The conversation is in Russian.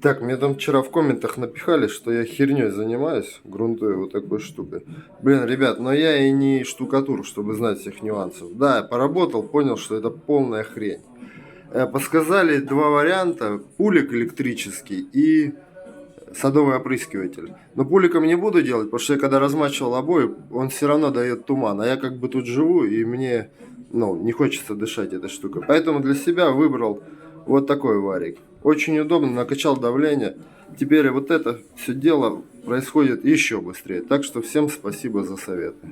Так, мне там вчера в комментах напихали, что я херней занимаюсь, грунтую вот такой штукой. Блин, ребят, но я и не штукатур, чтобы знать всех нюансов. Да, я поработал, понял, что это полная хрень. Подсказали два варианта: пулик электрический и садовый опрыскиватель. Но пуликом не буду делать, потому что я когда размачивал обои, он все равно дает туман. А я как бы тут живу, и мне, ну, не хочется дышать этой штукой. Поэтому для себя выбрал вот такой варик. Очень удобно, накачал давление. Теперь вот это все дело происходит еще быстрее. Так что всем спасибо за советы.